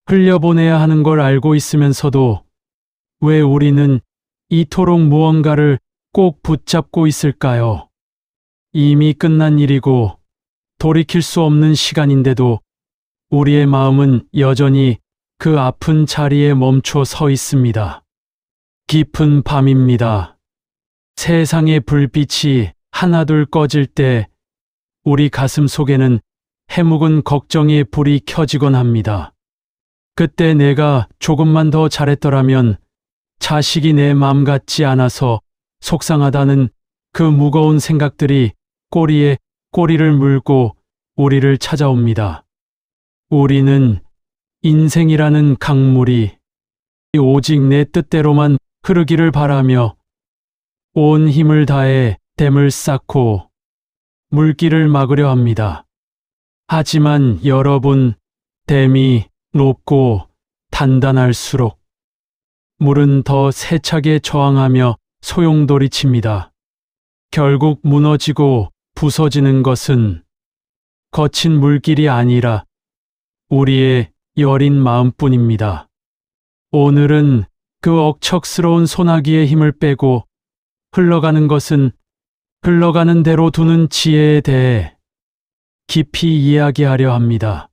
흘려보내야 하는 걸 알고 있으면서도 왜 우리는 이토록 무언가를 꼭 붙잡고 있을까요? 이미 끝난 일이고 돌이킬 수 없는 시간인데도 우리의 마음은 여전히 그 아픈 자리에 멈춰 서 있습니다. 깊은 밤입니다. 세상의 불빛이 하나둘 꺼질 때 우리 가슴 속에는 해묵은 걱정의 불이 켜지곤 합니다. 그때 내가 조금만 더 잘했더라면, 자식이 내 맘 같지 않아서 속상하다는 그 무거운 생각들이 꼬리에 꼬리를 물고 우리를 찾아옵니다. 우리는 인생이라는 강물이 오직 내 뜻대로만 흐르기를 바라며 온 힘을 다해 댐을 쌓고 물길을 막으려 합니다. 하지만 여러분, 댐이 높고 단단할수록 물은 더 세차게 저항하며 소용돌이칩니다. 결국 무너지고 부서지는 것은 거친 물길이 아니라 우리의 여린 마음뿐입니다. 오늘은 그 억척스러운 소나기의 힘을 빼고 흘러가는 것은 흘러가는 대로 두는 지혜에 대해 깊이 이야기하려 합니다.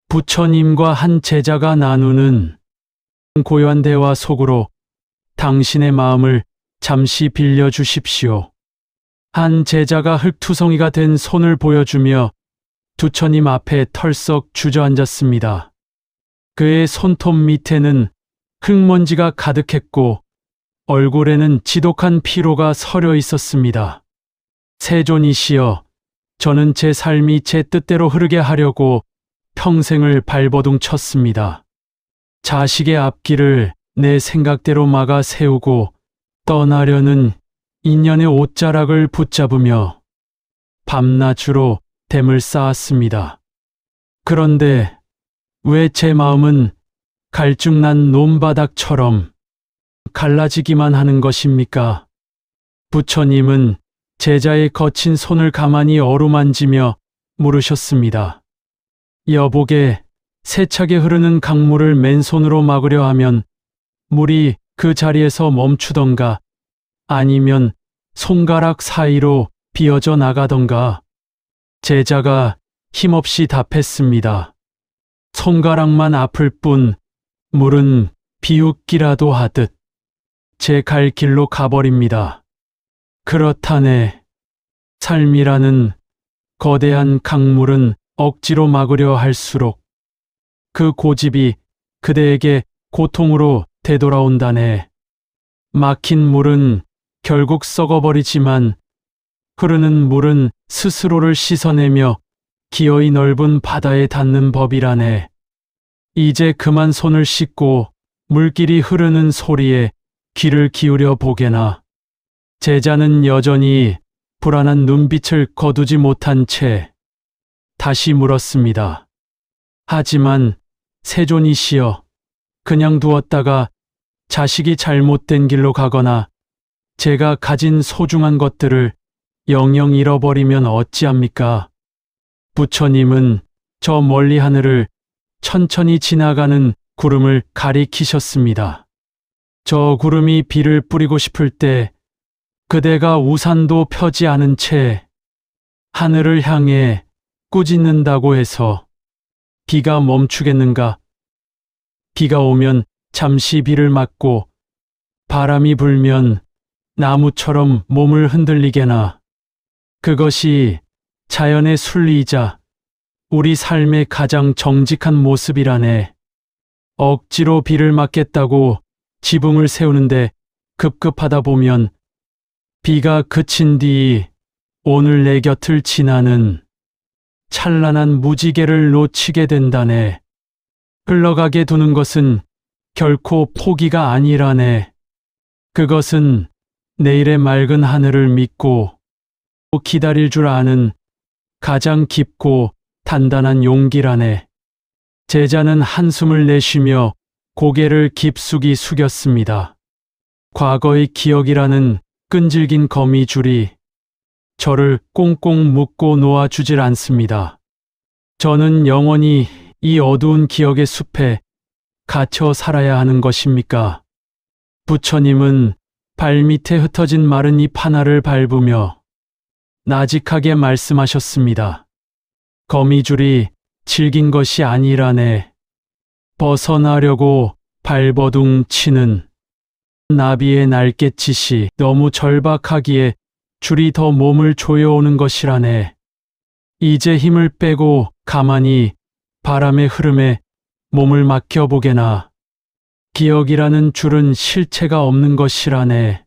부처님과 한 제자가 나누는 고요한 대화 속으로 당신의 마음을 잠시 빌려주십시오. 한 제자가 흙투성이가 된 손을 보여주며 부처님 앞에 털썩 주저앉았습니다. 그의 손톱 밑에는 흙먼지가 가득했고 얼굴에는 지독한 피로가 서려 있었습니다. 세존이시여, 저는 제 삶이 제 뜻대로 흐르게 하려고 평생을 발버둥 쳤습니다. 자식의 앞길을 내 생각대로 막아 세우고 떠나려는 인연의 옷자락을 붙잡으며 밤낮으로 댐을 쌓았습니다. 그런데 왜 제 마음은 갈증난 논바닥처럼 갈라지기만 하는 것입니까? 부처님은 제자의 거친 손을 가만히 어루만지며 물으셨습니다. 여보게, 세차게 흐르는 강물을 맨손으로 막으려 하면 물이 그 자리에서 멈추던가 아니면 손가락 사이로 비어져 나가던가. 제자가 힘없이 답했습니다. 손가락만 아플 뿐 물은 비웃기라도 하듯 제 갈 길로 가버립니다. 그렇다네. 삶이라는 거대한 강물은 억지로 막으려 할수록 그 고집이 그대에게 고통으로 되돌아온다네. 막힌 물은 결국 썩어버리지만 흐르는 물은 스스로를 씻어내며 기어이 넓은 바다에 닿는 법이라네. 이제 그만 손을 씻고 물길이 흐르는 소리에 귀를 기울여 보게나. 제자는 여전히 불안한 눈빛을 거두지 못한 채 다시 물었습니다. 하지만 세존이시여, 그냥 두었다가 자식이 잘못된 길로 가거나 제가 가진 소중한 것들을 영영 잃어버리면 어찌합니까? 부처님은 저 멀리 하늘을 천천히 지나가는 구름을 가리키셨습니다. 저 구름이 비를 뿌리고 싶을 때 그대가 우산도 펴지 않은 채 하늘을 향해 꾸짖는다고 해서 비가 멈추겠는가? 비가 오면 잠시 비를 맞고 바람이 불면 나무처럼 몸을 흔들리게나. 그것이 자연의 순리이자 우리 삶의 가장 정직한 모습이라네. 억지로 비를 맞겠다고 지붕을 세우는데 급급하다 보면 비가 그친 뒤 오늘 내 곁을 지나는 찬란한 무지개를 놓치게 된다네. 흘러가게 두는 것은 결코 포기가 아니라네. 그것은 내일의 맑은 하늘을 믿고 기다릴 줄 아는 가장 깊고 단단한 용기라네. 제자는 한숨을 내쉬며 고개를 깊숙이 숙였습니다. 과거의 기억이라는 끈질긴 거미줄이 저를 꽁꽁 묶고 놓아주질 않습니다. 저는 영원히 이 어두운 기억의 숲에 갇혀 살아야 하는 것입니까? 부처님은 발밑에 흩어진 마른 잎 하나를 밟으며 나직하게 말씀하셨습니다. 거미줄이 질긴 것이 아니라네. 벗어나려고 발버둥 치는 나비의 날갯짓이 너무 절박하기에 줄이 더 몸을 조여오는 것이라네. 이제 힘을 빼고 가만히 바람의 흐름에 몸을 맡겨보게나. 기억이라는 줄은 실체가 없는 것이라네.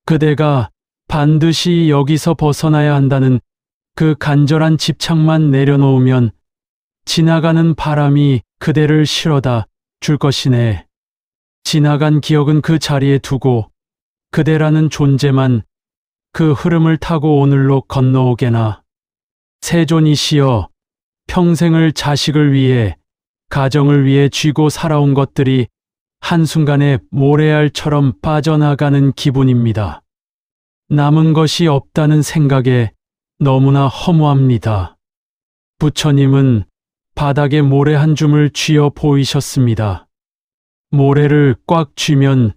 그대가 반드시 여기서 벗어나야 한다는 그 간절한 집착만 내려놓으면 지나가는 바람이 그대를 실어다 줄 것이네. 지나간 기억은 그 자리에 두고 그대라는 존재만 그 흐름을 타고 오늘로 건너오게나. 세존이시여, 평생을 자식을 위해, 가정을 위해 쥐고 살아온 것들이 한순간에 모래알처럼 빠져나가는 기분입니다. 남은 것이 없다는 생각에 너무나 허무합니다. 부처님은 바닥에 모래 한 줌을 쥐어 보이셨습니다. 모래를 꽉 쥐면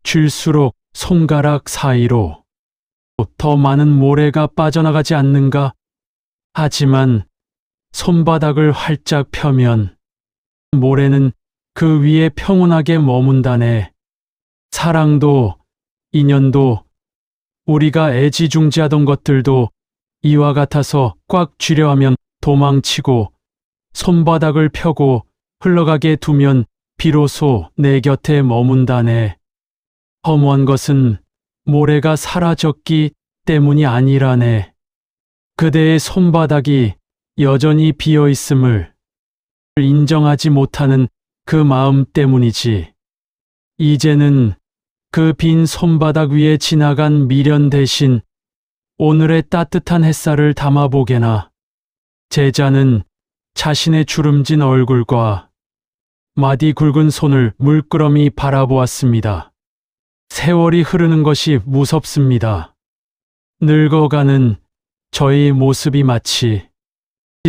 쥘수록 손가락 사이로 더 많은 모래가 빠져나가지 않는가? 하지만 손바닥을 활짝 펴면 모래는 그 위에 평온하게 머문다네. 사랑도, 인연도, 우리가 애지중지하던 것들도 이와 같아서 꽉 쥐려 하면 도망치고 손바닥을 펴고 흘러가게 두면 비로소 내 곁에 머문다네. 허무한 것은 모래가 사라졌기 때문이 아니라네. 그대의 손바닥이 여전히 비어 있음을 인정하지 못하는 그 마음 때문이지. 이제는 그 빈 손바닥 위에 지나간 미련 대신 오늘의 따뜻한 햇살을 담아보게나. 제자는 자신의 주름진 얼굴과 마디 굵은 손을 물끄러미 바라보았습니다. 세월이 흐르는 것이 무섭습니다. 늙어가는 저의 모습이 마치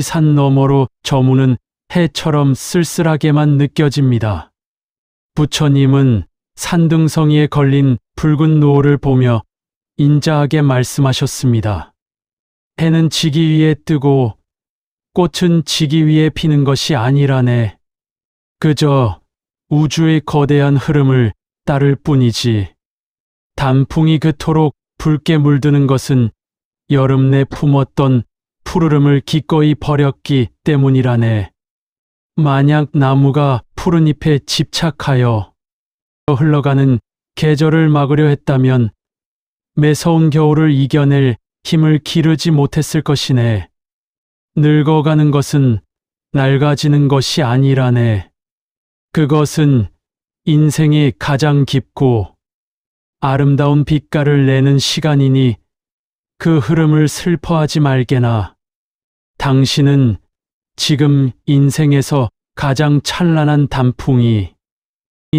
산 너머로 저무는 해처럼 쓸쓸하게만 느껴집니다. 부처님은 산등성이에 걸린 붉은 노을을 보며 인자하게 말씀하셨습니다. 해는 지기 위해 뜨고 꽃은 지기 위해 피는 것이 아니라네. 그저 우주의 거대한 흐름을 따를 뿐이지. 단풍이 그토록 붉게 물드는 것은 여름 내 품었던 푸르름을 기꺼이 버렸기 때문이라네. 만약 나무가 푸른 잎에 집착하여 흘러가는 계절을 막으려 했다면 매서운 겨울을 이겨낼 힘을 기르지 못했을 것이네. 늙어가는 것은 낡아지는 것이 아니라네. 그것은 인생의 가장 깊고 아름다운 빛깔을 내는 시간이니 그 흐름을 슬퍼하지 말게나. 당신은 지금 인생에서 가장 찬란한 단풍이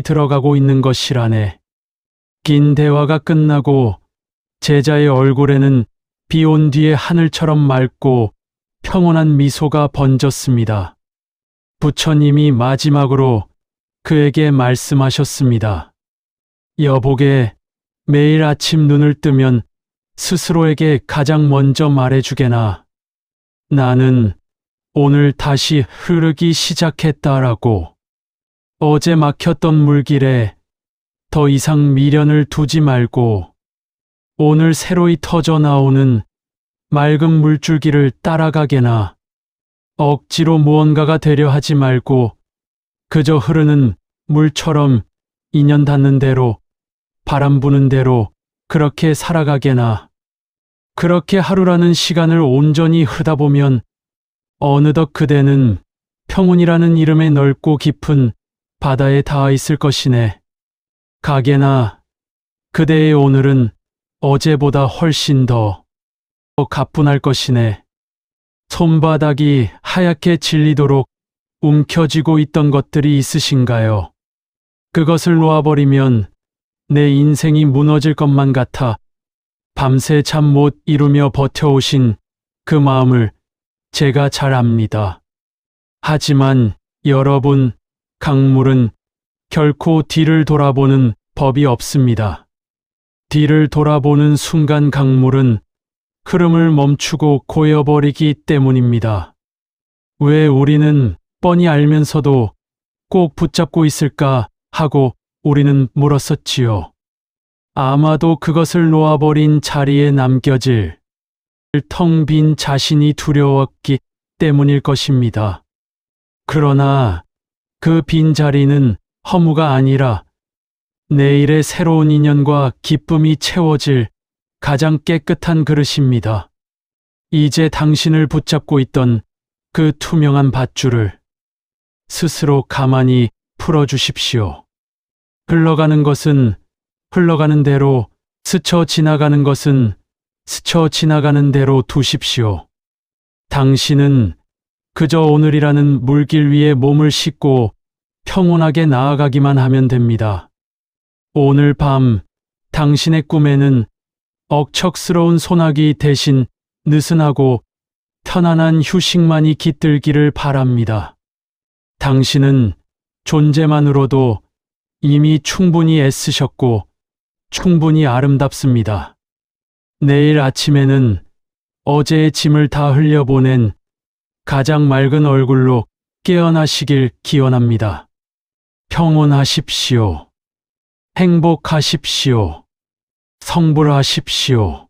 들어가고 있는 것이라네. 긴 대화가 끝나고 제자의 얼굴에는 비 온 뒤의 하늘처럼 맑고 평온한 미소가 번졌습니다. 부처님이 마지막으로 그에게 말씀하셨습니다. 여보게, 매일 아침 눈을 뜨면 스스로에게 가장 먼저 말해주게나. 나는 오늘 다시 흐르기 시작했다라고. 어제 막혔던 물길에 더 이상 미련을 두지 말고 오늘 새로이 터져 나오는 맑은 물줄기를 따라가게나. 억지로 무언가가 되려 하지 말고 그저 흐르는 물처럼 인연 닿는 대로, 바람 부는 대로 그렇게 살아가게나. 그렇게 하루라는 시간을 온전히 흐르다 보면 어느덧 그대는 평온이라는 이름의 넓고 깊은 바다에 닿아 있을 것이네. 가게나 그대의 오늘은 어제보다 훨씬 더 가뿐할 것이네. 손바닥이 하얗게 질리도록 움켜쥐고 있던 것들이 있으신가요? 그것을 놓아버리면 내 인생이 무너질 것만 같아 밤새 잠 못 이루며 버텨오신 그 마음을 제가 잘 압니다. 하지만 여러분, 강물은 결코 뒤를 돌아보는 법이 없습니다. 뒤를 돌아보는 순간 강물은 흐름을 멈추고 고여버리기 때문입니다. 왜 우리는 뻔히 알면서도 꼭 붙잡고 있을까 하고 우리는 물었었지요. 아마도 그것을 놓아버린 자리에 남겨질 텅 빈 자신이 두려웠기 때문일 것입니다. 그러나 그 빈자리는 허무가 아니라 내일의 새로운 인연과 기쁨이 채워질 가장 깨끗한 그릇입니다. 이제 당신을 붙잡고 있던 그 투명한 밧줄을 스스로 가만히 풀어주십시오. 흘러가는 것은 흘러가는 대로, 스쳐 지나가는 것은 스쳐 지나가는 대로 두십시오. 당신은 그저 오늘이라는 물길 위에 몸을 싣고 평온하게 나아가기만 하면 됩니다. 오늘 밤 당신의 꿈에는 억척스러운 소나기 대신 느슨하고 편안한 휴식만이 깃들기를 바랍니다. 당신은 존재만으로도 이미 충분히 애쓰셨고 충분히 아름답습니다. 내일 아침에는 어제의 짐을 다 흘려보낸 가장 맑은 얼굴로 깨어나시길 기원합니다. 평온하십시오. 행복하십시오. 성불하십시오.